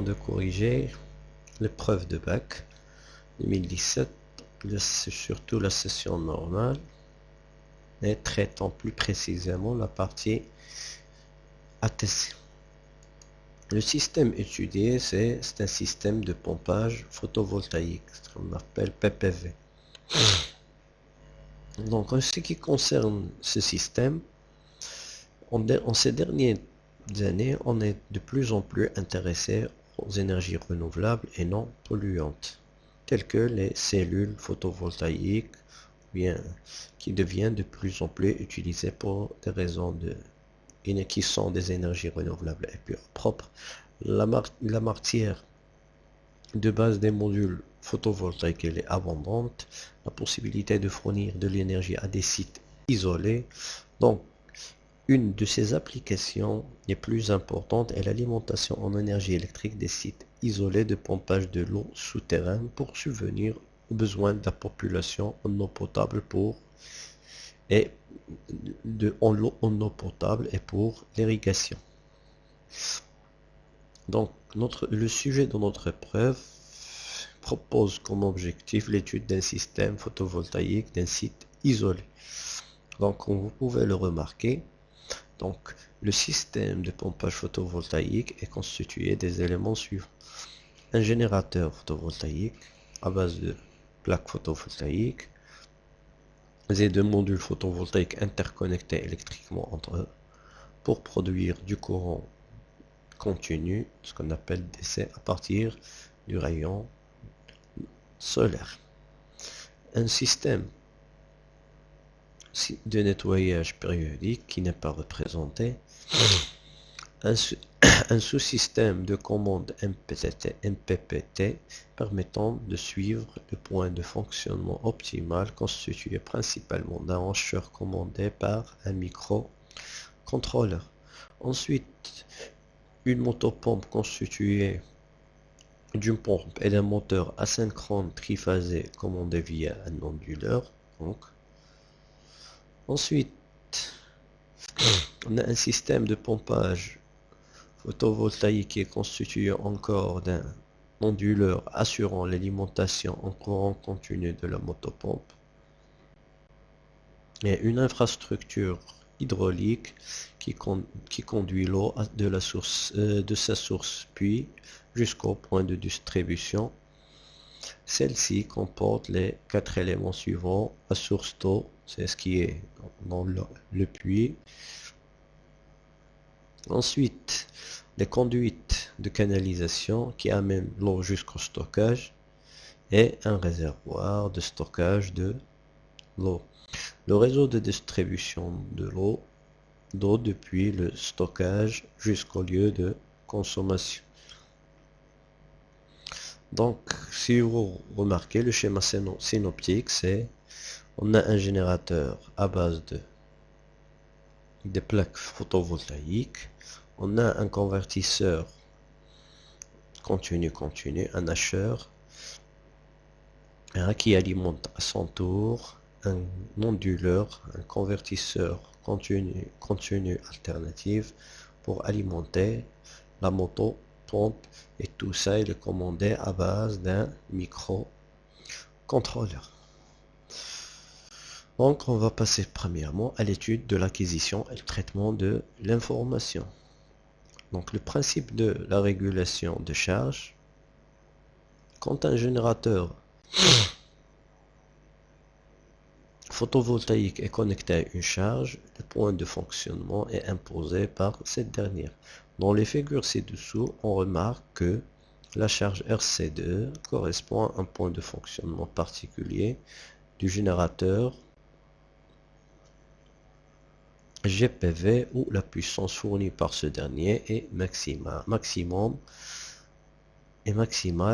de corriger l'épreuve de bac 2017, surtout la session normale, et traitant plus précisément la partie ATC. Le système étudié, c'est un système de pompage photovoltaïque, ce qu'on appelle PPV. Donc, en ce qui concerne ce système, en ces dernières années, on est de plus en plus intéressé aux énergies renouvelables et non polluantes, telles que les cellules photovoltaïques, bien, qui deviennent de plus en plus utilisées pour des raisons qui sont des énergies renouvelables et pures, propres. La matière de base des modules photovoltaïques est abondante, la possibilité de fournir de l'énergie à des sites isolés. Donc, une de ces applications les plus importantes est l'alimentation en énergie électrique des sites isolés de pompage de l'eau souterraine pour subvenir aux besoins de la population en eau potable en eau potable et pour l'irrigation. Donc, le sujet de notre épreuve propose comme objectif l'étude d'un système photovoltaïque d'un site isolé. Donc, comme vous pouvez le remarquer, donc, le système de pompage photovoltaïque est constitué des éléments suivants. Un générateur photovoltaïque à base de plaques photovoltaïques et de modules photovoltaïques interconnectés électriquement entre eux pour produire du courant continu, ce qu'on appelle DC, à partir du rayon solaire. Un système de nettoyage périodique qui n'est pas représenté, un sous-système de commande MPPT permettant de suivre le point de fonctionnement optimal constitué principalement d'un brancheur commandé par un microcontrôleur. Ensuite, une motopompe constituée d'une pompe et d'un moteur asynchrone triphasé commandé via un onduleur. Ensuite, on a un système de pompage photovoltaïque qui est constitué encore d'un onduleur assurant l'alimentation en courant continu de la motopompe et une infrastructure hydraulique qui conduit l'eau de sa source puis jusqu'au point de distribution. Celle-ci comporte les 4 éléments suivants. La source d'eau, c'est ce qui est dans le puits. Ensuite, les conduites de canalisation qui amènent l'eau jusqu'au stockage et un réservoir de stockage de l'eau. Le réseau de distribution de l'eau depuis le stockage jusqu'au lieu de consommation. Donc, si vous remarquez, le schéma synoptique, c'est on a un générateur à base des plaques photovoltaïques, on a un convertisseur continu, un hacheur qui alimente à son tour un onduleur, un convertisseur continu alternatif pour alimenter la moto pompe, et tout ça est commandé à base d'un microcontrôleur. Donc on va passer premièrement à l'étude de l'acquisition et le traitement de l'information. Donc le principe de la régulation de charge, quand un générateur photovoltaïque est connecté à une charge, le point de fonctionnement est imposé par cette dernière. Dans les figures ci-dessous, on remarque que la charge RC2 correspond à un point de fonctionnement particulier du générateur GPV où la puissance fournie par ce dernier est maximale,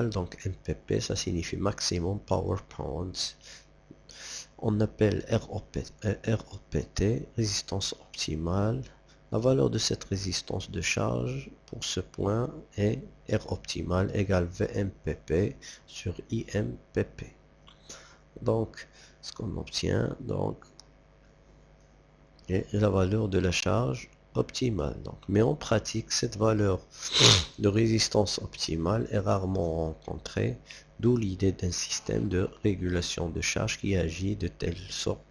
donc MPP, ça signifie Maximum Power Points. On appelle ROPT, résistance optimale. La valeur de cette résistance de charge pour ce point est R optimal égale VMPP sur IMPP. Donc, ce qu'on obtient, donc, est la valeur de la charge optimale. Donc, mais en pratique, cette valeur de résistance optimale est rarement rencontrée, d'où l'idée d'un système de régulation de charge qui agit de telle sorte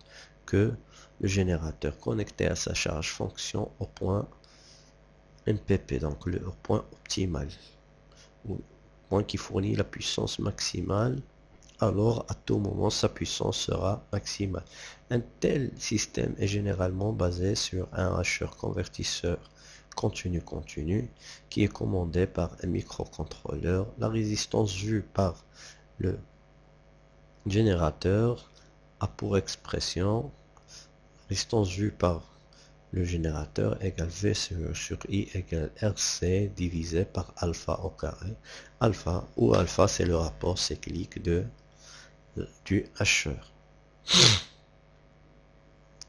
que le générateur connecté à sa charge fonctionne au point MPP, donc le point optimal, ou point qui fournit la puissance maximale. Alors à tout moment sa puissance sera maximale. Un tel système est généralement basé sur un hacheur convertisseur continu qui est commandé par un microcontrôleur. La résistance vue par le générateur a pour expression résistance vue par le générateur égale V sur I égale RC divisé par alpha au carré. Alpha, où alpha c'est le rapport cyclique du hacheur.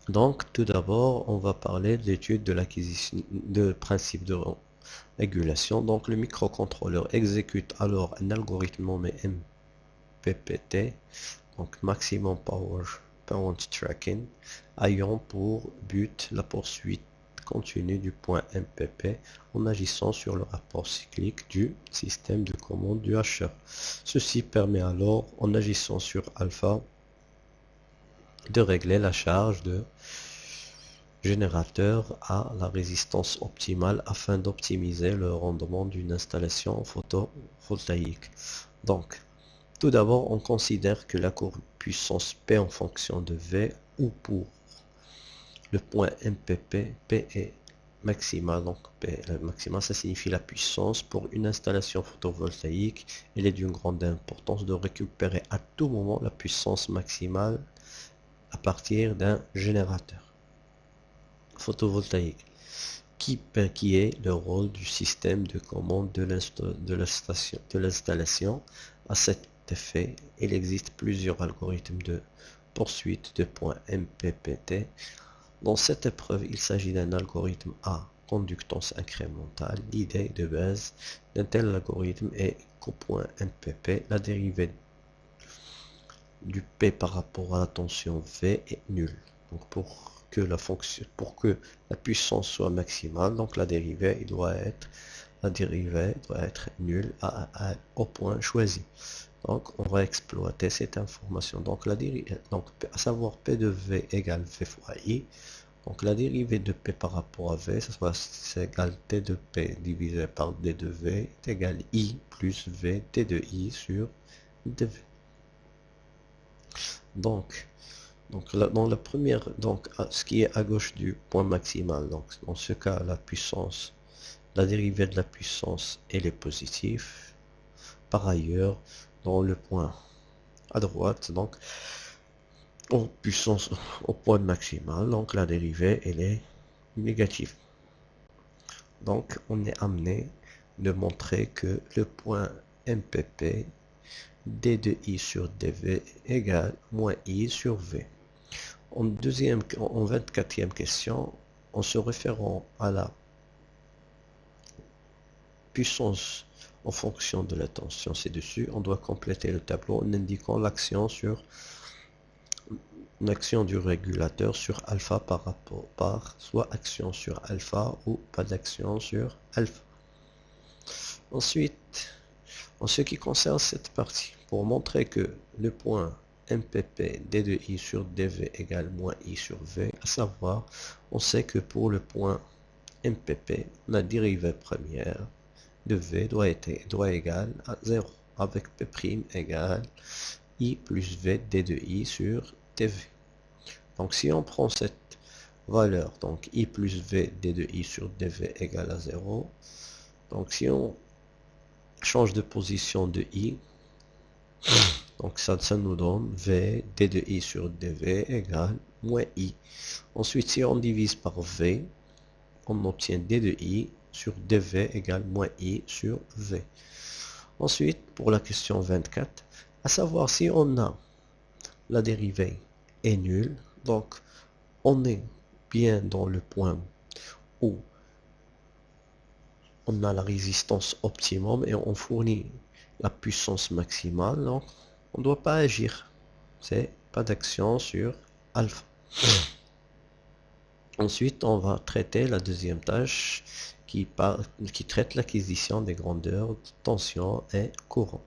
Donc tout d'abord on va parler de l'étude de l'acquisition de principe de régulation. Donc le microcontrôleur exécute alors un algorithme nommé MPPT, donc Maximum Power Point Tracking, ayant pour but la poursuite continue du point MPP en agissant sur le rapport cyclique du système de commande du hacheur. Ceci permet alors, en agissant sur alpha, de régler la charge de générateur à la résistance optimale afin d'optimiser le rendement d'une installation photovoltaïque. Donc, tout d'abord, on considère que la courbe puissance P en fonction de V ou pour le point MPP, P est maximal, donc P maximal, ça signifie la puissance. Pour une installation photovoltaïque, il est d'une grande importance de récupérer à tout moment la puissance maximale à partir d'un générateur photovoltaïque qui est le rôle du système de commande de l'installation. À cet effet, il existe plusieurs algorithmes de poursuite de points MPPT. Dans cette épreuve, il s'agit d'un algorithme à conductance incrémentale. L'idée de base d'un tel algorithme est qu'au point MPP, la dérivée du P par rapport à la tension V est nulle. Donc pour que la puissance soit maximale, donc la dérivée doit être nulle au point choisi. Donc on va exploiter cette information. Donc à savoir P de V égale V fois I. Donc la dérivée de P par rapport à V, c'est égal T de P divisé par D de V est égal I plus V T de I sur dV. Donc dans la première, ce qui est à gauche du point maximal, donc dans ce cas la dérivée de la puissance elle est positive. Par ailleurs, dans le point à droite, donc au point maximal, donc la dérivée elle est négative. Donc on est amené de montrer que le point MPP d de I sur dV égale moins I sur V. En 24e question, en se référant à la puissance en fonction de la tension ci-dessus, on doit compléter le tableau en indiquant l'action du régulateur sur alpha par soit action sur alpha ou pas d'action sur alpha. Ensuite, en ce qui concerne cette partie, pour montrer que le point MPP d de I sur dV égale moins I sur V, à savoir, on sait que pour le point MPP, la dérivée première de V doit égale à 0, avec P' égale I plus V d de I sur dV. Donc si on prend cette valeur, donc I plus V d de I sur dV égale à 0, donc si on change de position de I, donc ça nous donne V d de I sur dV égale moins I. Ensuite, si on divise par V, on obtient d de I sur dV égale moins I sur V. Ensuite, pour la question 24, à savoir si on a la dérivée est nulle, donc on est bien dans le point où on a la résistance optimum et on fournit la puissance maximale, donc on ne doit pas agir. C'est pas d'action sur alpha. Ensuite, on va traiter la deuxième tâche qui traite l'acquisition des grandeurs, tension et courant.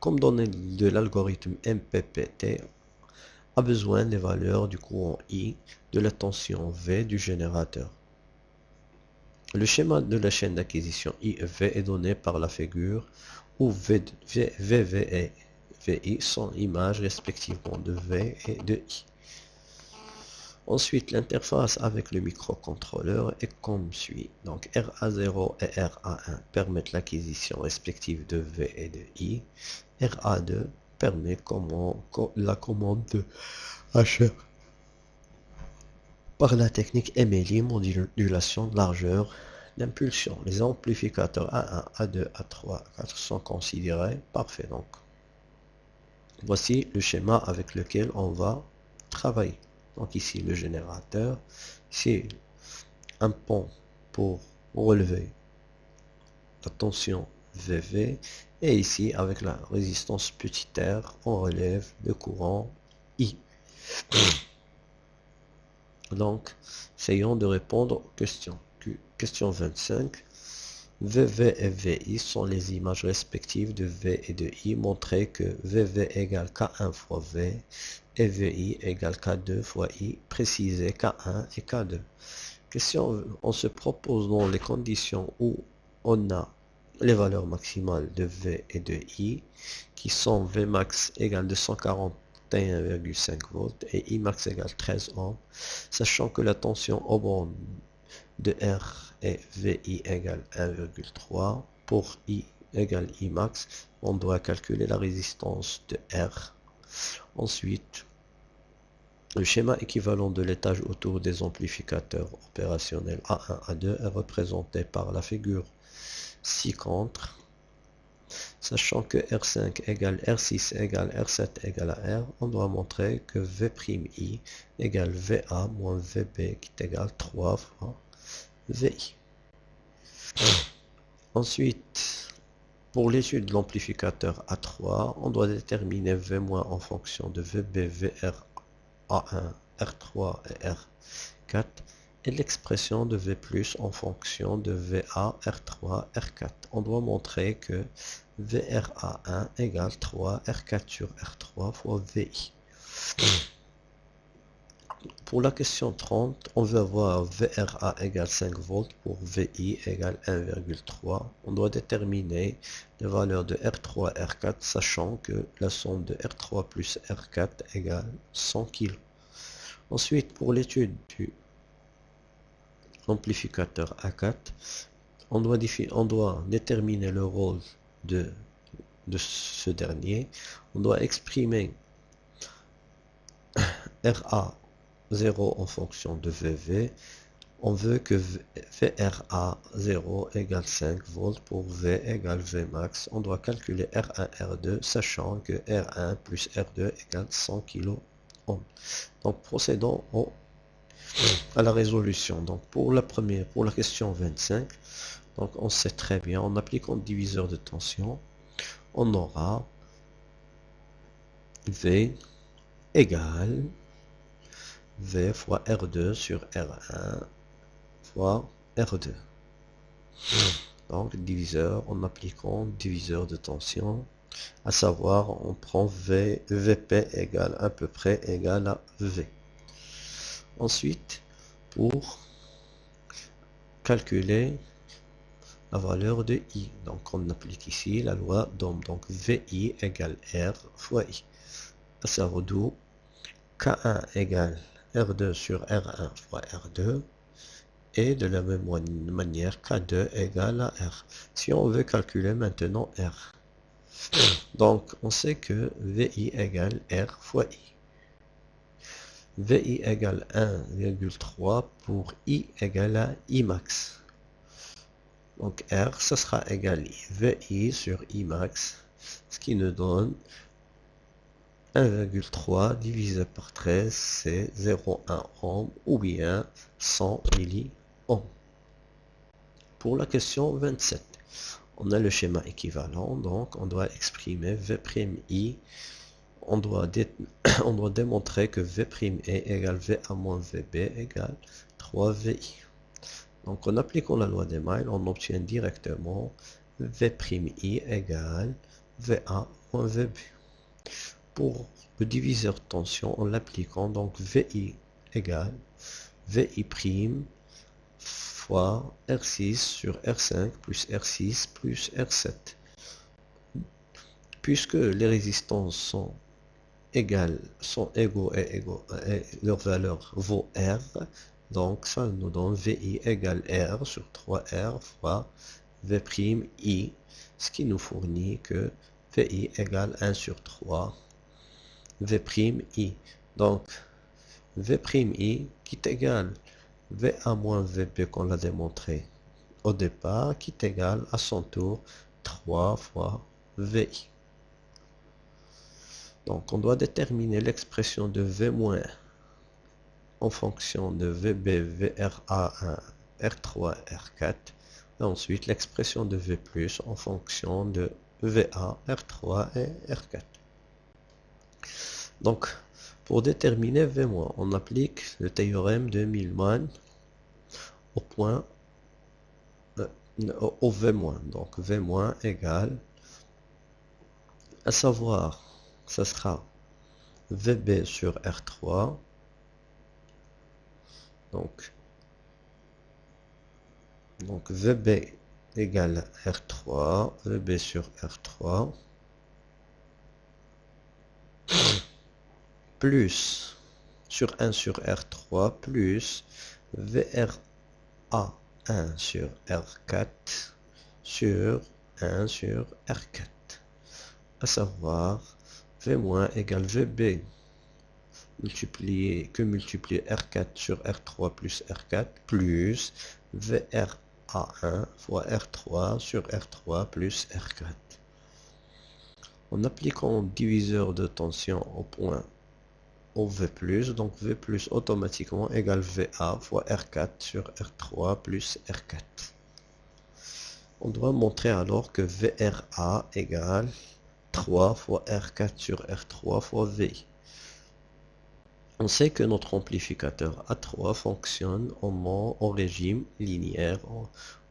Comme donné de l'algorithme MPPT a besoin des valeurs du courant I, de la tension V du générateur. Le schéma de la chaîne d'acquisition IEV est donné par la figure où VV et VI sont images respectivement de V et de I. Ensuite, l'interface avec le microcontrôleur est comme suit. Donc RA0 et RA1 permettent l'acquisition respective de V et de I. RA2 permet la commande de HR par la technique MLI, modulation de largeur d'impulsion. Les amplificateurs A1, A2, A3, A4 sont considérés parfaits. Donc, voici le schéma avec lequel on va travailler. Donc ici le générateur, c'est un pont pour relever la tension VV, et ici avec la résistance petit r, on relève le courant I. Donc, essayons de répondre aux questions. Question 25. VV et VI sont les images respectives de V et de I. Montrez que VV égale K1 fois V et VI égale K2 fois I. Précisez K1 et K2. Question, on se propose dans les conditions où on a les valeurs maximales de V et de I qui sont Vmax égale 241,5 volts et Imax égale 13 ohms, sachant que la tension aux bornes de R et VI égale 1,3. Pour I égale Imax, on doit calculer la résistance de R. Ensuite, le schéma équivalent de l'étage autour des amplificateurs opérationnels A1, A2 est représenté par la figure ci-contre. Sachant que R5 égale R6 égale R7 égale à R, on doit montrer que V'I égale VA moins VB qui est égal 3 fois VI. Ensuite, pour l'étude de l'amplificateur A3, on doit déterminer V- en fonction de VB, VR, A1, R3 et R4 et l'expression de V+ en fonction de VA, R3, R4. On doit montrer que VRA1 égale 3 R4 sur R3 fois VI. Pour la question 30, on veut avoir VRA égale 5 volts pour VI égale 1,3. On doit déterminer les valeurs de R3 et R4, sachant que la somme de R3 plus R4 égale 100 kg. Ensuite, pour l'étude du amplificateur A4, on doit déterminer le rôle de ce dernier. On doit exprimer RA0 en fonction de VV. On veut que VRA0 égale 5 volts pour V égale Vmax. On doit calculer R1, R2, sachant que R1 plus R2 égale 100 kΩ. Donc procédons à la résolution. Donc pour la question 25, donc on sait très bien, en appliquant le diviseur de tension, on aura V égale V fois R2 sur R1 fois R2. Donc diviseur, en appliquant diviseur de tension, à savoir on prend VP égale à peu près égal à V. Ensuite, pour calculer la valeur de I, donc on applique ici la loi d'Ohm, donc VI égale R fois I, à savoir d'où K1 égale R2 sur R1 fois R2, et de la même manière K2 égale à R. Si on veut calculer maintenant R, donc on sait que VI égale R fois I. VI égale 1,3 pour I égale à Imax. Donc R, ça sera égal VI sur Imax, ce qui nous donne 1,3 divisé par 13, c'est 0,1 ohm ou bien 100 milliohms. Pour la question 27, on a le schéma équivalent, donc on doit exprimer V'I. On doit démontrer que V'E égale VA moins VB égale 3 fois VI. Donc en appliquant la loi d'Émail, on obtient directement V'I égale VA moins VB. Pour le diviseur de tension, en l'appliquant, donc VI égale VI' fois R6 sur R5 plus R6 plus R7. Puisque les résistances sont égaux et leur valeur vaut R, donc ça nous donne VI égale R sur 3R fois V'I, ce qui nous fournit que VI égale 1 sur 3 V'I. Donc V'I qui est égal VA moins VB qu'on l'a démontré au départ, qui est égal à son tour 3 fois VI. Donc on doit déterminer l'expression de V- en fonction de VB, VRA1, R3, R4. Et ensuite l'expression de V+, en fonction de VA, R3 et R4. Donc, pour déterminer V-, on applique le théorème de Millman au point au V-. Donc V- égale, à savoir, ça sera VB sur R3. Donc VB égale R3, VB sur R3, plus sur 1 sur R3, plus VRA1 sur R4 sur 1 sur R4. À savoir, V- égale VB multiplié R4 sur R3 plus R4 plus VRA1 fois R3 sur R3 plus R4. En appliquant le diviseur de tension au point au V+, donc V+, automatiquement égale VA fois R4 sur R3 plus R4. On doit montrer alors que VRA égale 3 fois R4 sur R3 fois VI. On sait que notre amplificateur A3 fonctionne au régime linéaire, ou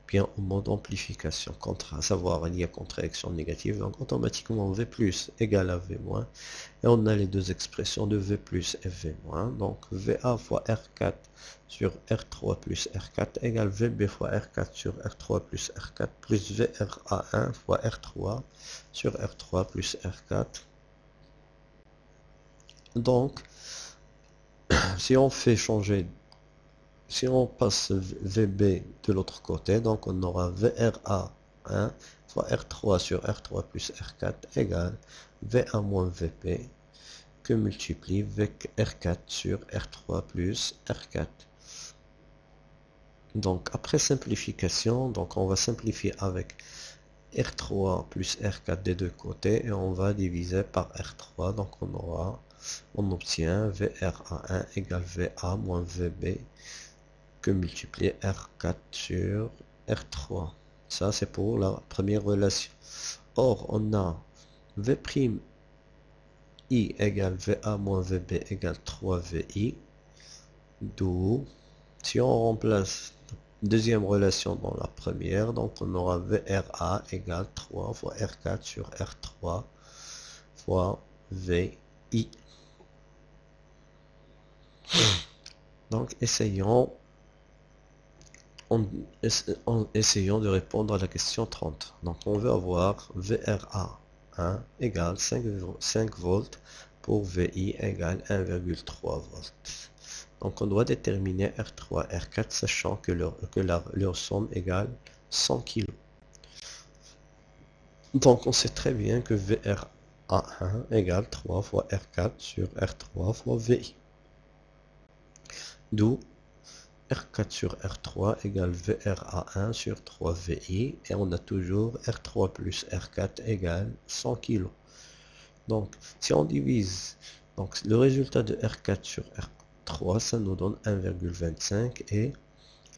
bien au mode amplification, à savoir il y a contraction négative, donc automatiquement V+ égale à V-, et on a les deux expressions de V+ et V-, donc VA fois R4 sur R3 plus R4 égale VB fois R4 sur R3 plus R4 plus VRA1 fois R3 sur R3 plus R4. Donc, si on passe VB de l'autre côté, donc on aura VRA1 fois R3 sur R3 plus R4 égale VA moins VB que multiplie avec R4 sur R3 plus R4. Donc après simplification, donc on va simplifier avec R3 plus R4 des deux côtés et on va diviser par R3, donc on obtient VRA1 égale VA moins VB que multiplier R4 sur R3. Ça c'est pour la première relation. Or on a V'I égale VA moins VB égale 3VI, d'où si on remplace deuxième relation dans la première, donc on aura VRA égale 3 fois R4 sur R3 fois VI. Donc essayons de répondre à la question 30. Donc on veut avoir VRA1 égale 5 volts pour VI égale 1,3 volts. Donc on doit déterminer R3 et R4 sachant que leur somme égale 100 kg. Donc on sait très bien que VRA1 égale 3 fois R4 sur R3 fois VI. D'où R4 sur R3 égale VRA1 sur 3VI et on a toujours R3 plus R4 égale 100 kg. Donc si on divise donc, le résultat de R4 sur R3, ça nous donne 1,25 et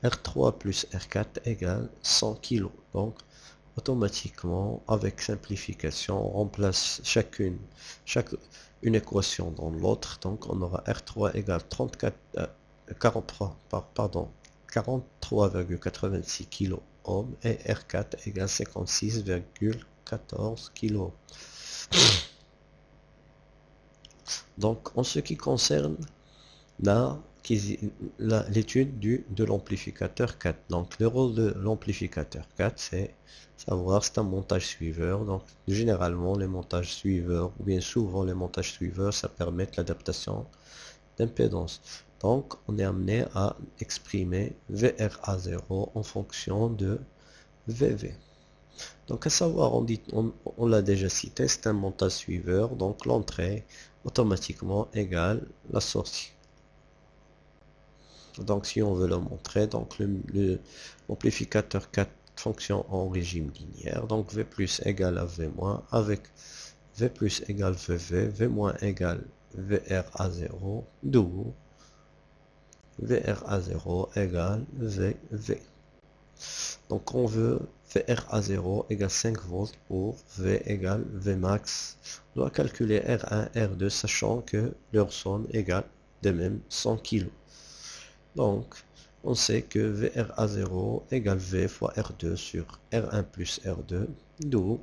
R3 plus R4 égale 100 kg. Donc automatiquement avec simplification on remplace une équation dans l'autre, donc on aura R3 égale 43, pardon, 43,86 kilo ohm et R4 égale 56,14 kilo. Donc, en ce qui concerne l'étude de l'amplificateur 4. Donc, le rôle de l'amplificateur 4, c'est un montage suiveur. Donc, généralement, les montages suiveurs, ou bien souvent les montages suiveurs, ça permet l'adaptation d'impédance. Donc, on est amené à exprimer VRA0 en fonction de VV. Donc, à savoir, on l'a déjà cité, c'est un montage suiveur. Donc, l'entrée automatiquement égale la sortie. Donc, si on veut le montrer, donc l'amplificateur 4 fonctionne en régime linéaire. Donc, V plus égale à V moins, avec V plus égale VV, V moins égale VRA0, d'où VRA0 égale VV. Donc, on veut VRA0 égale 5 volts pour V égale V max. On doit calculer R1, R2, sachant que leur somme égale de même 100 kg. Donc, on sait que VRA0 égale V fois R2 sur R1 plus R2, d'où,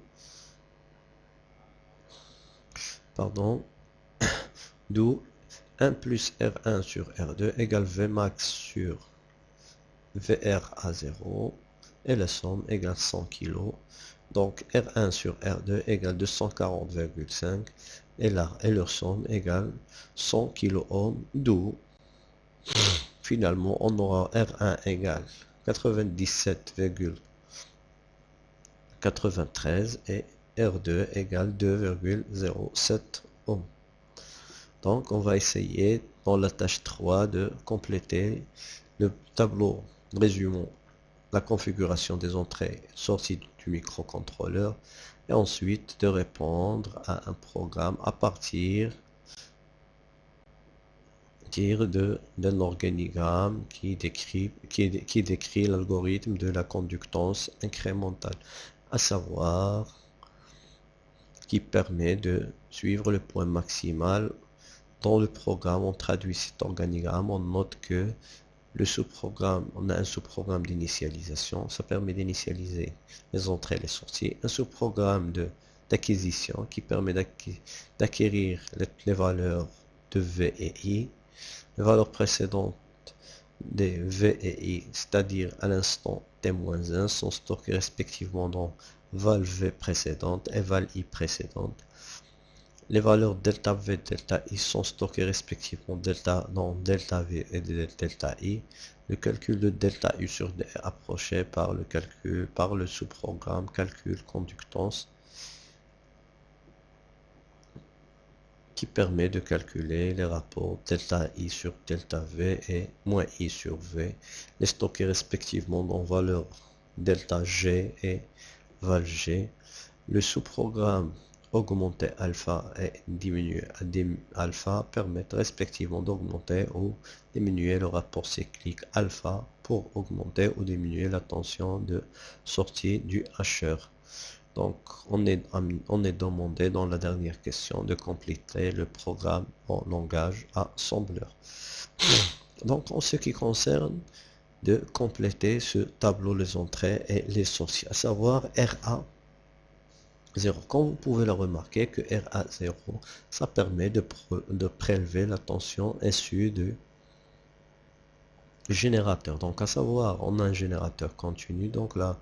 d'où 1 plus R1 sur R2 égale V max sur VRA0 et la somme égale 100 kg. Donc, R1 sur R2 égale 240,5 et leur somme égale 100 kilo ohm, d'où finalement, on aura R1 égale 97,93 et R2 égale 2,07 ohm. Donc, on va essayer dans la tâche 3 de compléter le tableau résumant la configuration des entrées et sorties du microcontrôleur et ensuite de répondre à un programme à partir d'un organigramme qui décrit l'algorithme de la conductance incrémentale, à savoir qui permet de suivre le point maximal. Dans le programme, on traduit cet organigramme, on note que le sous-programme, on a un sous-programme d'initialisation, ça permet d'initialiser les entrées et les sorties, un sous-programme d'acquisition qui permet d'acquérir les valeurs de V et I. Les valeurs précédentes des V et I, c'est-à-dire à l'instant T-1, sont stockées respectivement dans val V précédente et val I précédente. Les valeurs delta V et delta I sont stockées respectivement dans delta V et delta I. Le calcul de delta U sur D est approché par le sous-programme calcul conductance qui permet de calculer les rapports delta I sur delta V et moins I sur V, les stocker respectivement dans valeur delta G et val G. Le sous-programme augmenter alpha et diminuer alpha permettent respectivement d'augmenter ou diminuer le rapport cyclique alpha pour augmenter ou diminuer la tension de sortie du hacheur. Donc, on est demandé dans la dernière question de compléter le programme en langage assembleur. Donc, en ce qui concerne de compléter ce tableau les entrées et les sorties, à savoir RA0. Comme vous pouvez le remarquer que RA0, ça permet de prélever la tension issue du générateur. Donc, à savoir, on a un générateur continu, donc là,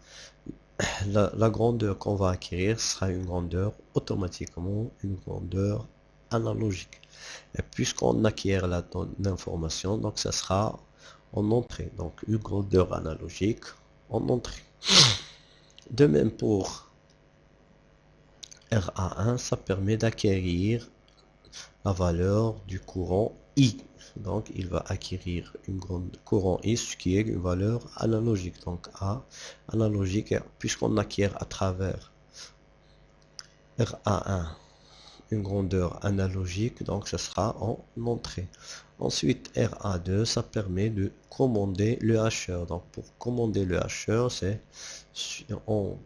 la grandeur qu'on va acquérir sera une grandeur automatiquement une grandeur analogique. Et puisqu'on acquiert l'information, donc ça sera en entrée. Donc une grandeur analogique en entrée. De même pour RA1, ça permet d'acquérir la valeur du courant I. Donc il va acquérir une grande courant I, ce qui est une valeur analogique. Donc A analogique, puisqu'on acquiert à travers RA1 une grandeur analogique, donc ça sera en entrée. Ensuite RA2, ça permet de commander le hacheur. Donc pour commander le hacheur, c'est en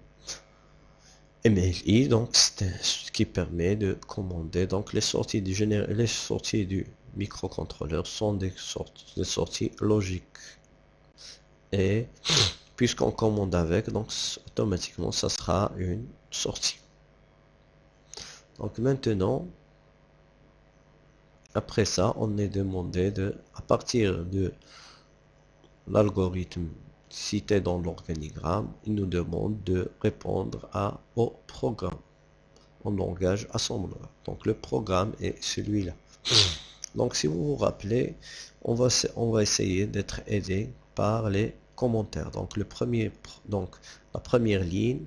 MLI, donc c'est ce qui permet de commander. Donc les sorties du microcontrôleur sont des sorties logiques. et puisqu'on commande avec, donc automatiquement ça sera une sortie. Donc maintenant, après ça, on est demandé de, à partir de l'algorithme cité dans l'organigramme, il nous demande de répondre au programme en langage assembleur. Donc le programme est celui-là. Donc si vous vous rappelez, on va essayer d'être aidé par les commentaires. Donc la première ligne,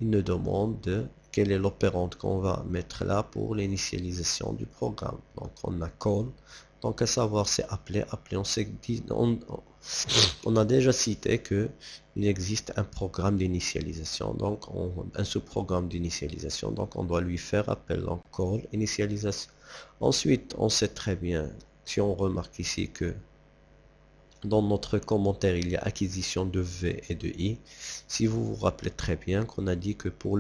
il nous demande de quelle est l'opérante qu'on va mettre là pour l'initialisation du programme. Donc on a call, donc à savoir c'est appeler, on a déjà cité que il existe un programme d'initialisation, donc un sous-programme d'initialisation, donc on doit lui faire appel, donc call, initialisation. Ensuite, on sait très bien, si on remarque ici que dans notre commentaire, il y a acquisition de V et de I. Si vous vous rappelez très bien qu'on a dit que pour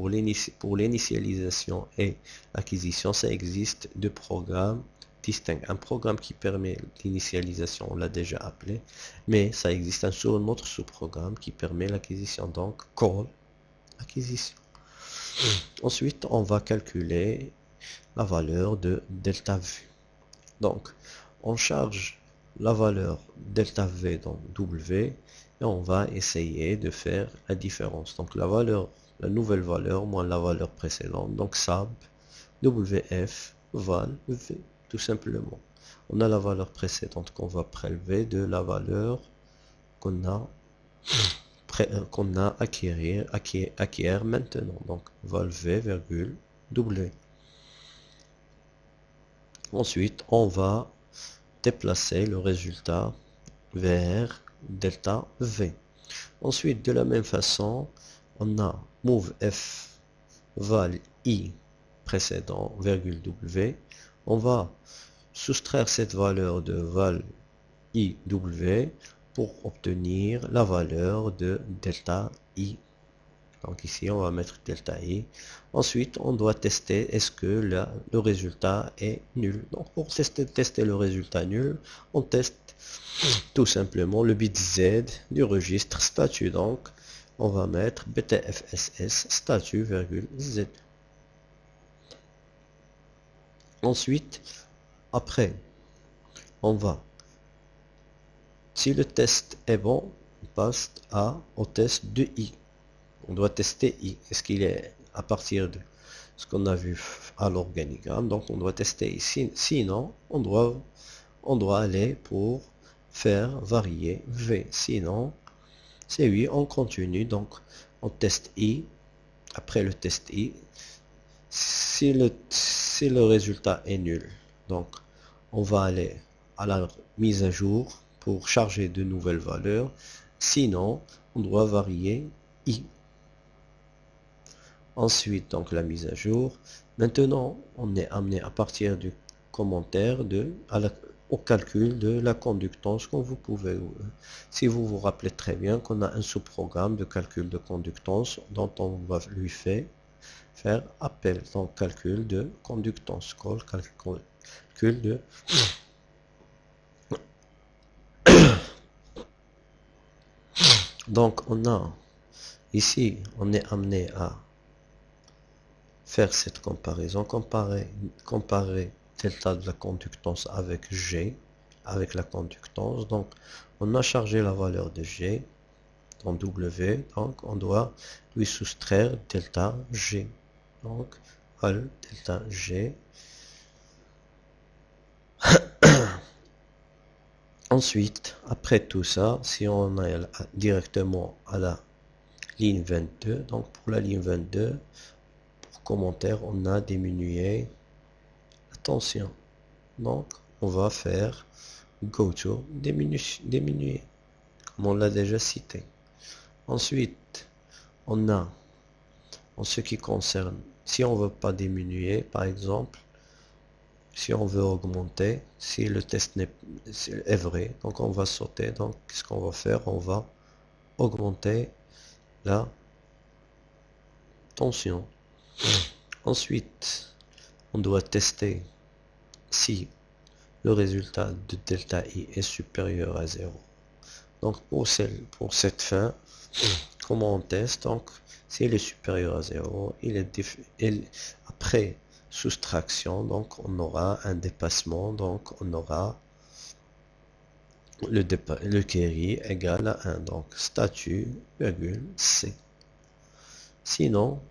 l'initialisation et l'acquisition, ça existe deux programmes distincts. Un programme qui permet l'initialisation, on l'a déjà appelé, mais ça existe un autre sous-programme qui permet l'acquisition, donc call, acquisition. Ensuite, on va calculer la valeur de delta V. Donc, on charge la valeur delta V dans W et on va essayer de faire la différence. Donc la nouvelle valeur moins la valeur précédente. Donc SAB WF val V tout simplement. On a la valeur précédente qu'on va prélever de la valeur qu'on a acquérir maintenant. Donc val V virgule W. Ensuite, on va déplacer le résultat vers delta V. Ensuite, de la même façon, on a move F val I précédent virgule W. On va soustraire cette valeur de val I W pour obtenir la valeur de delta I. Donc ici, on va mettre delta I. Ensuite, on doit tester est-ce que le résultat est nul. Donc pour tester le résultat nul, on teste tout simplement le bit Z du registre statut. Donc, on va mettre btfss statut virgule Z. Ensuite, après, on va, si le test est bon, on passe au test de I. On doit tester I. Est-ce qu'il est à partir de ce qu'on a vu à l'organigramme? Donc on doit tester ici. Sinon, on doit aller pour faire varier V. Sinon, c'est oui, on continue. Donc on teste I. Après le test I, si le résultat est nul, donc on va aller à la mise à jour pour charger de nouvelles valeurs. Sinon, on doit varier I. Ensuite, donc la mise à jour. Maintenant, on est amené à partir du commentaire au calcul de la conductance comme vous pouvez. Si vous vous rappelez très bien qu'on a un sous-programme de calcul de conductance dont on va lui faire appel. Donc calcul de conductance. Calcul de donc on a ici, on est amené à faire cette comparaison, comparer delta de la conductance avec G, avec la conductance. Donc, on a chargé la valeur de G dans W, donc on doit lui soustraire delta G. Donc, delta G. Ensuite, après tout ça, si on est directement à la ligne 22, donc pour la ligne 22, commentaire, on a diminué la tension. Donc, on va faire go to diminuer, comme on l'a déjà cité. Ensuite, on a, en ce qui concerne, si on veut pas diminuer, par exemple, si on veut augmenter, si le test est vrai, donc on va sauter. Donc, qu'est-ce qu'on va faire? On va augmenter la tension. Ensuite, on doit tester si le résultat de delta I est supérieur à 0. Donc pour cette fin, comment on teste? Donc s'il est supérieur à 0, après soustraction, donc on aura un dépassement, donc on aura le query égal à 1, donc statut, virgule, C. Sinon,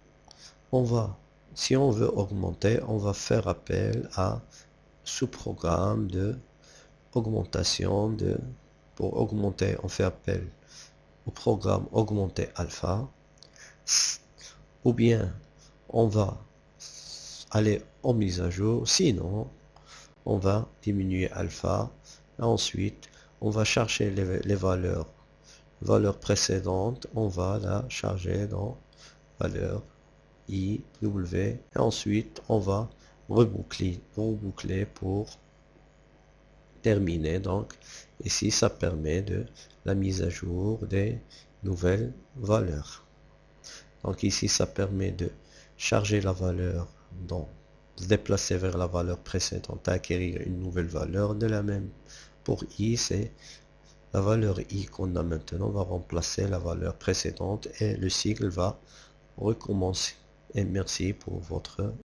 si on veut augmenter, on va faire appel à sous-programme de augmentation pour augmenter, on fait appel au programme augmenter alpha, ou bien on va aller en mise à jour, sinon on va diminuer alpha, et ensuite on va chercher les valeurs précédentes, on va la charger dans valeur i, w, et ensuite on va reboucler pour terminer. Donc ici ça permet de la mise à jour des nouvelles valeurs. Donc ici ça permet de charger la valeur, donc se déplacer vers la valeur précédente, acquérir une nouvelle valeur de la même. Pour i, c'est la valeur i qu'on a maintenant va remplacer la valeur précédente et le cycle va recommencer. Et merci pour votre